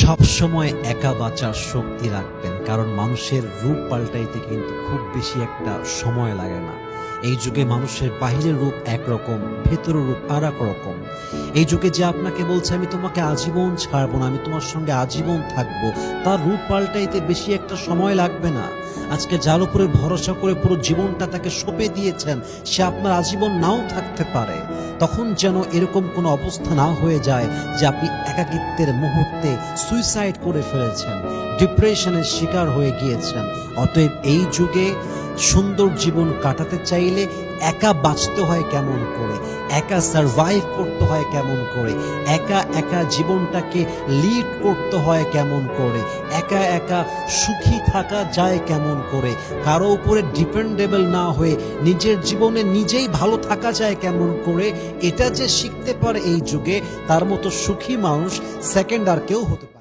সবসময় একা বাঁচার শক্তি রাখবেন, কারণ মানুষের রূপ পাল্টাইতে কিন্তু খুব বেশি একটা সময় লাগে না। এই যুগে মানুষের বাহিরের রূপ একরকম, ভেতরের রূপ আর এক রকম। এই যুগে যে আপনাকে বলছে আমি তোমাকে আজীবন ছাড়বো না, আমি তোমার সঙ্গে আজীবন থাকবো, তার রূপ পাল্টাইতে বেশি একটা সময় লাগবে না। আজকে যার উপরে ভরসা করে পুরো জীবনটা তাকে সঁপে দিয়েছেন, সে আপনার আজীবন নাও থাকতে পারে। তখন যেন এরকম কোনো অবস্থা না হয়ে যায় যে আপনি একাকিত্বের মুহূর্তে সুইসাইড করে ফেলেছেন, ডিপ্রেশনের শিকার হয়ে গিয়েছেন। অতএব এই যুগে সুন্দর জীবন কাটাতে চাইলে একা বাঁচতে হয় কেমন করে, একা সারভাইভ করতে হয় কেমন করে, একা একা জীবনটাকে লিড করতে হয় কেমন করে, একা একা সুখী থাকা যায় কেমন করে, কারো উপরে ডিপেন্ডেবল না হয়ে নিজের জীবনে নিজেই ভালো থাকা যায় কেমন করে, এটা যে শিখতে পারে এই যুগে, তার মতো সুখী মানুষ সেকেন্ড আর কেউ হতে পারে।